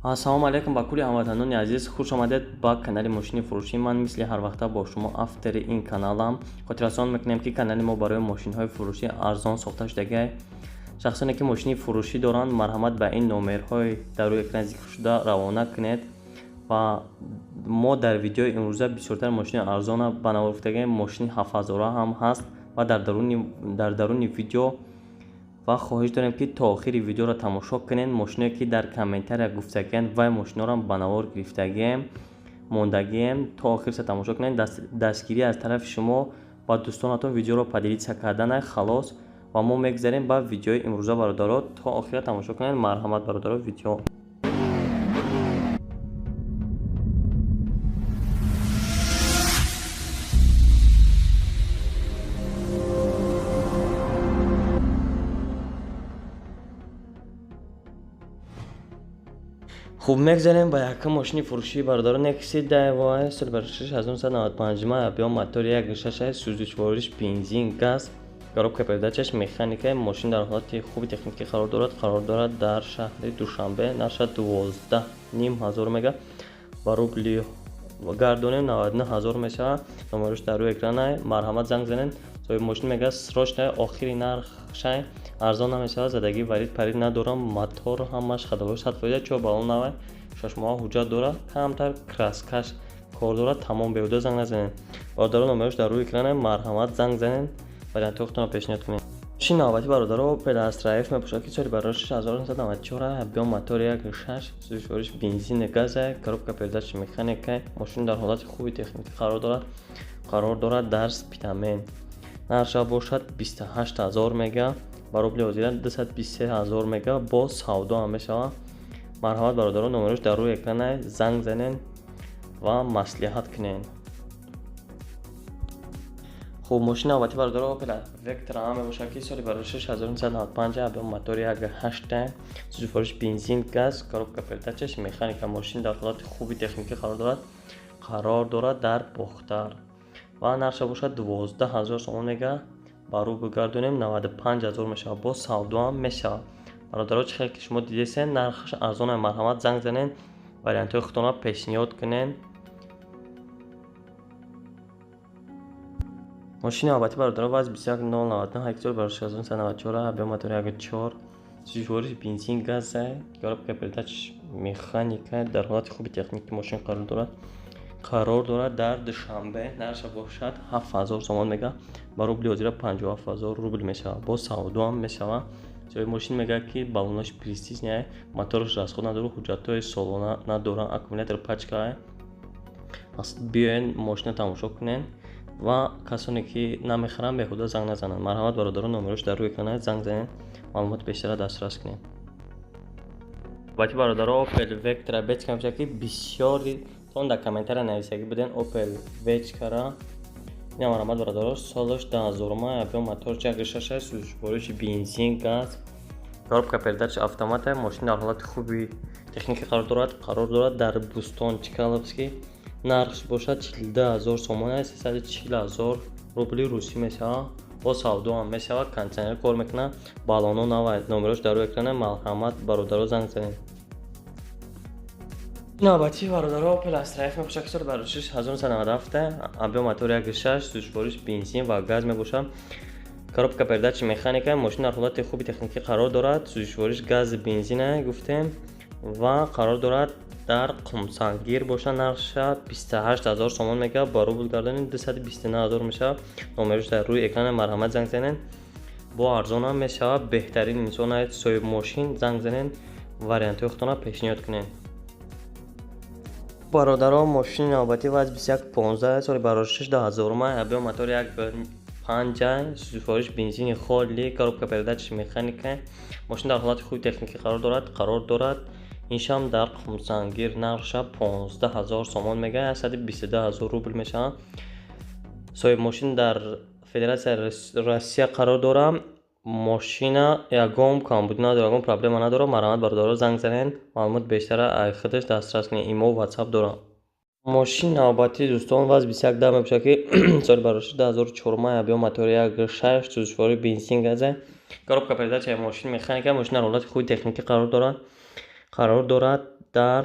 ассалому алайкум ба кулли ҳамватанони азиз, хуш омадед ба канали мошини фурӯшӣ. Ман мисли ҳар вақта бо шумо автори ин каналам. Хотиррасон мекунем ки канали мо барои мошинҳои фурӯшӣ арзон сохта шудагиа. шахсоне ки мошини фурӯшӣ доранд, марҳамат ба ин номерҳои дар рӯи экран зикр шуда равона кунед. ва мо дар видеои имрӯза бисёртар мошини арзона ба навор гуфтагием. Мошини 7000 ҳам ҳаст ва дар даруни видео ва хоҳиш дорем ки то охири видеоро тамошо кунед. Мошиное ки дар комментария гуфтагием вай мошиноро ба навор гирифтагием, мондагием, то охирса тамошо кунед. Дастгирӣ аз тарафи шумо ва дӯстонатон видеоро поделиться карданай халос. ва мо мегзарем ба видеои имрӯза бародаро. То охира тамошо кунед. Марҳамат бародаро. видео хуб, мегзарем ба якум мошини фурӯшии бародаро Nexi Daiwa соли 1995 объем мотори 1.6 сӯзишвориш бензин газ, коробка передачаш механика. Мошин дар ҳолати хуби техникӣ қарор дорад дар шаҳри Душанбе. нарша 12,500 мега ба рубли гардонем 91000 мешавад. номераш дар рӯи экран. марҳамат занг занед. соҳиби мошин мегӯяд срочно охири нархшай арзон намешавад. задагӣ варид парид надорам. мотор ҳамаш ходовой 100%, 4 баллон навай, 6 моҳа ҳуҷҷат дорад, камтар краскаш кор дорад. тамом беҳуда занг назанед. бародаро номераш дар рӯи экран. марҳамат занг занед. варианти худтонро пешниҳод кунед. мошини навбатӣ бародаро Opel Astra F мебошад ки соли барош 1994, объем мотори 1.6 сӯзишвориш бензини газа, коробка передачи механика. мошин дар ҳолати хуби техникӣ қарор дорад дар Спитамен. нарша бошад 28000 мега ба рубли ҳозира 223000 мега бо савдо ҳам мешавад. марҳамат бародаро номераш дар рӯи экран. занг занед ва маслиҳат кунед. хуб, мошини навбатӣ бародаро Opel Vectra мебошад ки соли барош 1995, объем мотори 1.8 сӯзишвориш бензин газ, коробка передачаш механика. мошин дар ҳолати хуби техникӣ қарор дорад дар Бохтар ва нарша бошад 12000 сомон мега ба рубл гардонем 95000 мешавад. бо савдо ҳам мешавад. бародаро чӣ хел ки шумо дидесен нархаш арзон. марҳамат занг занед. вариантҳои худтонро пешниҳод кунед. мошини навбатӣ бародаро ваз 21099 соли барош 1994, объем мотори 1.4 сӯзишвориш бензин газ, коробка передачи механика. дар ҳолати хуби техникӣ мошин қарор дорад дар Душанбе. нарша бошад 7000 сомон мега ба рубли ҳозира 57000 рубл мешавад. бо савдо ҳам мешавад. соҳиби мошин мегӯяд ки баллонаш престижня, мотораш расход надорад, ҳуҷҷатҳои солона надорад, аккумулятор пачка. биёед мошина тамошо кунед ва касоне ки намехаранд беҳуда занг назананд. марҳамат бародаро номераш дар рӯи экран. занг занед. маълумоти бештара дастрас кунед. бати бародаро Opel Vectra Bechka мебошад ки бисёри тон дар комментария нависагӣ буден Opel Vechka-ра. ин марҳамат бародаро солаш 2000, объем мотори 1.6 сӯзишвориши бензин газ, коробка передачи автомата. мошин дар ҳолати хуби техникӣ қарор дорад дар Бустон Чкаловский. нархш бошад 42000 сомон, 340000 рубли русӣ мешавад. бо савдо ҳам мешавад. кондитсионер кор мекунад. баллоно навай. номераш дар рӯи экран. марҳамат бародаро занг занед. навбатӣ бародаро Opel Astra F мебошад ки соли барош 1997, объем мотори 1.6 сӯзишвориш бензин ва газ мебошад. коробка передачи механика. мошин дар ҳолати хуби техникӣ қарор дорад. сӯзишвориш гази бензина гуфтем ва қарор дорад дар Қумсангир бошад. нарша 28000 сомон мега ба рубл гардонем 229000 мешавад. номераш дар рӯи экран. марҳамат занг занед. бо арзон ҳам мешавад. беҳтарин инсон аст. соҳиби мошин занг занед. вариантҳои худтонро пешниҳод кунед. бародаро мошини навбатӣ ваз 2115 соли барош 12000, объем мотори 1.5 сӯзишвориш бензини холи, коробка передачи механика. мошин дар ҳолати хуби техникӣ қарор дорад. иншам дар Қумсангир. нарша 15000 сомон мега 122000 рубл мешавад. соҳиби мошин дар Федератсияи Россия қарор дорад. мошина ягон камбудӣ надорад, ягон проблема надорад. марҳамат бародаро занг занед. маълумоти бештара аз худаш дастрас кунед. имо WhatsApp дорад. мошини навбатӣ дӯстон ваз 2110 мебошад ки соли барош 2004, объем мотори 1.6 сӯзишвориши бензин газа, коробка передачаи мошин механика. мошин дар ҳолати хуби техникӣ қарор дорад. қарор дорад дар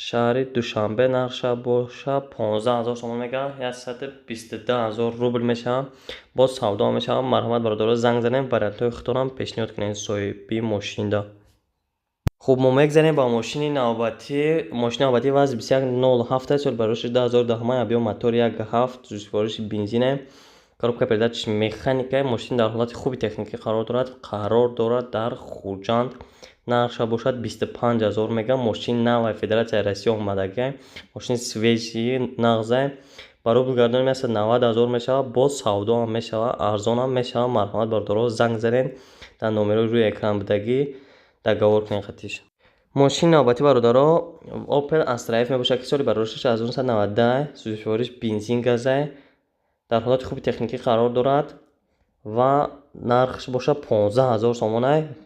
шаҳри Душанбе. нарша боша 15000 сомон мегӯяд, 122000 рубл мешавад. боз савдо мешавад. марҳамат бародаро, занг занем, вариантҳои худтонам пешниҳод кунед соҳиби мошинда. хуб, мо мегзарем ба мошини навбатӣ. Мошини навбатӣ вазн 2107 соли барои 2010 объем мотор 1.7 сӯзишвориши бензине, коробка передачи механикаи. мошин дар ҳолати хуби техникӣ қарор дорад дар Хуҷанд. нарша бошад 25000 мега. мошин навай Федератсияи Россия омадагӣ. мошини свежии нағзай. ба рубл гардонӣ месад 90000 мешавад. боз савдо ҳам мешавад, арзон ҳам мешавад. марҳамат бародаро, занг занед дар номерои рӯи экран будагӣ даговор кунед хатиш. мошини навбатӣ бародаро Opel Astra F мебошад ки соли барои 1990 сӯзишвориш бензин газай, дар ҳолати хуби техникӣ қарор дорад ва нархш бошад 15000 сомон.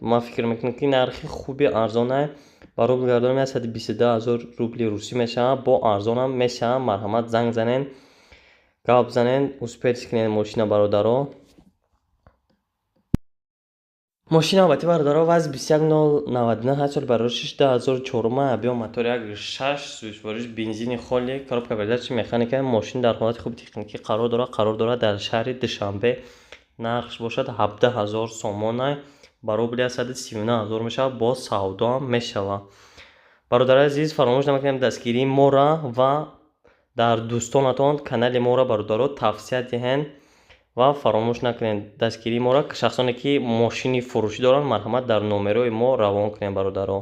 ман фикр мекунам ки нархи хуби арзон ба рубл гардонӣ месад 22000 рубли русӣ мешавад. бо арзон ҳам мешавад. марҳамат занг занед, гап занед, успеҳ кунед мошина бародаро. мошини навбатӣ бародаро вазн 21099 соли барои 2004 объем мотор 1.6 сӯзишвориш бензини холӣ, коробка передачи механика. мошин дар ҳолати хуби техникӣ қарор дорад дар шаҳри Душанбе. нархш бошад 17000 сомон, ба рубли 139000 мешавад. боз савдо ҳам мешавад. бародари азиз, фаромӯш намекунед дастгирии моро ва дар дӯстонатон канали моро бародаро тавсия диҳед ва фаромӯш накунед дастгирии моро. шахсоне ки мошини фурӯшӣ доранд, марҳамат дар номерои мо равон кунед бародаро.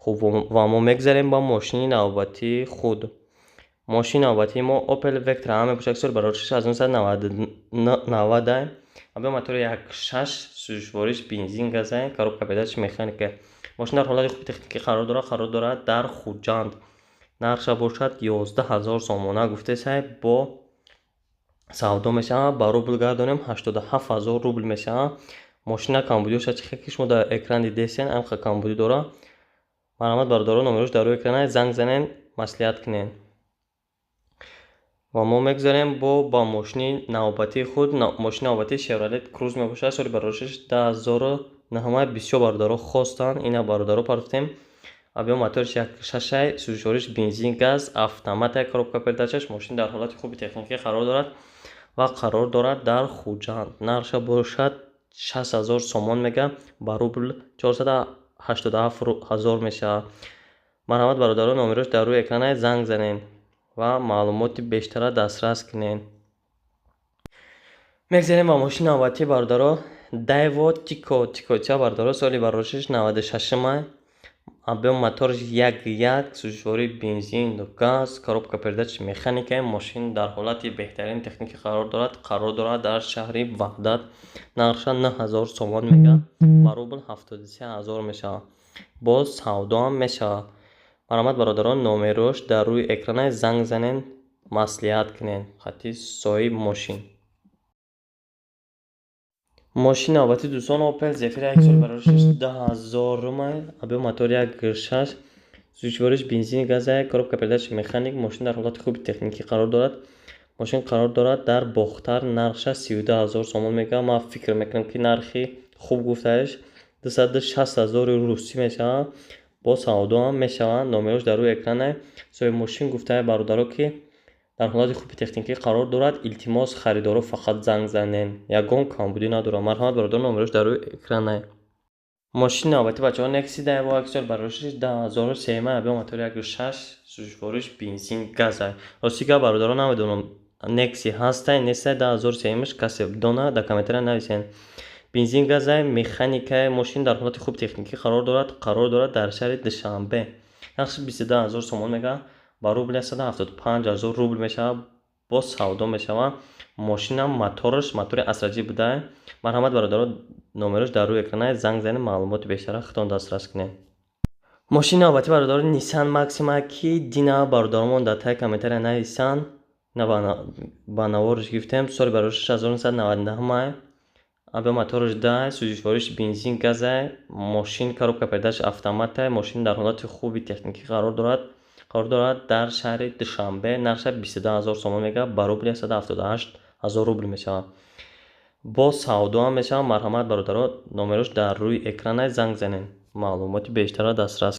хуб, ва мо мегзарем ба мошини навбатии худ. мошини навбатии мо Opel Vectra ҳам мебошад ки соли барои 1990 объем мотори 1.6 сӯзишвориш бензин газай, коробка передачи механика. мошин дар ҳолати хуби техникӣ қарор дорад дар Хуҷанд. нарша бошад 11000 сомона гуфтесай. бо савдо мешавад. ба рубл гардонем 87000 рубл мешавад. мошина камбудиёша чихе ки шумо дар экран дидесен, амха камбудӣ дора. марҳамат бародаро, номерош дар рӯи экран занг занед, маслиҳат кунед. ва мо мегзарем ба мошини навбатии худ. мошини навбатии Chevrolet Cruze мебошад. соли барои 2009 бисёр бародаро хостанд. ина бародаро партофтем. объем моториш 1.6 сӯзишвориш бензин газ, автомата, коробка передачаш. мошин дар ҳолати хуби техникӣ қарор дорад ва қарор дорад дар Хуҷанд. нарша бошад 60000 сомон мега, ба рубл 487000 мешавад. марҳамат бародаро, номерош дар рӯи экран занг занед ва маълумоти бештара дастрас кунед. мегзарем ба мошини навбатӣ бародаро Daewoo Tico бародаро соли барои 96 объем моториш 1.1 сӯзишвории бензин газ, коробка передачи механика. мошин дар ҳолати беҳтарин техникӣ қарор дорад дар шаҳри Ваҳдат. нарша 9000 сомон мега, ба рубл 73000 мешавад. боз савдо ҳам мешавад. марҳамат бародаро, номерош дар рӯи экран занг занед, маслиҳат кунед хати соҳиби мошин. мошини навбатӣ дӯстон Opel Zafira 1 соли барои 12000 объем мотори 1.6 сӯзишвориш бензини газай, коробка передачи механик. мошин дар ҳолати хуби техникӣ қарор дорад. мошин қарор дорад дар Бохтар. нарша 32000 сомон мега. ман фикр мекунам ки нархи хуб гуфтааш 260000 русӣ мешавад. бо савдо ҳам мешавад. номерош дар рӯи экран соҳиби мошин гуфтае бародаро ки дар ҳолати хуби техникӣ қарор дорад. илтимос харидоро фақат занг занед, ягон камбудӣ надорад. марҳамат бародаро, номерош дар рӯи экран. мошини навбатӣ бачаҳо Nexi Daewoo 1 соли барои 2003 объем мотори 1.6 сӯзишвориш бензин газай. рости гап бародаро, намедонам Nexi ҳастай нестай. 2003 касе дона дар комментария нависен. бензин газай, механикаи. мошин дар ҳолати хуби техникӣ қарор дорад дар шаҳри Душанбе. нархи 22000 сомон мега, ба рубли 175000 рубл мешавад. бо савдо мешавад. мошина мотори асраҷӣ буда. марҳамат бародаро, номерош дар рӯи экран занг занед, маълумоти бештара худтон дастрас кунед. мошини навбатӣ бародаро Nissan Maxima ки дина бародаромон дар таи комментария нависанд. ина ба навориш гирифтем. соли барои 1999 объем моториш 10 сӯзишвориш бензин газай. мошин коробка передачи автомата. мошин дар ҳолати хуби техникӣ қарор дорад дар шаҳри Душанбе. нарша 22000 сомон мега, ба рубли 178000 рубл мешавад. бо савдо ҳам мешавад. марҳамат бародаро, номерош дар рӯи экран занг занед, маълумоти бештара дастрас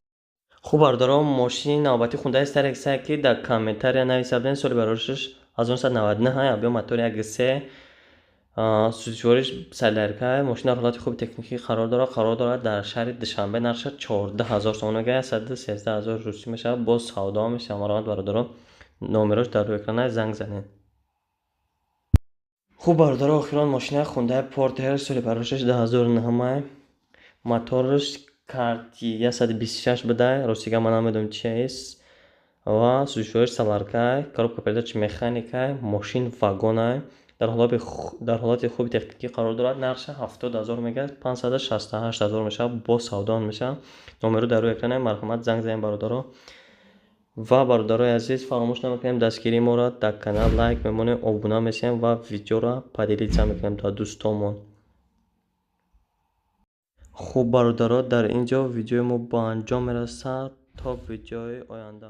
хуб бародаро, мошини навбатӣ хундаи Starexie ки дар комментария нависабдем соли бароришаш 1999 абё мотори 1.3 сӯзишвориш солярка. Мошин дар ҳолати хуби техникӣ қарор дорад. Дар шаҳри Душанбе нархаш 14,000 сомон мегӯяд, 113,000 русӣ мешавад. Боз савдо мешавад. Маромад бародаро, номерош дар рӯи экрана занг занед. хуб бародаро, охирон мошинаи хундаи Porter соли бароришаш 2009 мотораш Cartier 126 будай, ростига ман намедонам чиест. ва сӯзишвориш солярка, коробка передачи механика, мошин вагонай. дар ҳолати хуби техникӣ қарор дорад. нархша 70,000 мегӯяд, 568,000 мешавад. боз савдо он мешавад. номеро дар рӯи экрана. марҳамат, занг занед бародаро. ва бародарои азиз, фаромӯш намекунем дастгирии моро дар канал лайк мемонем, обуна месем ва видеоро поделиться мекунем дар дӯстонмон. хуб бародаро, дар ин ҷо видеои мо ба анҷом мерасад. То видеои оянда.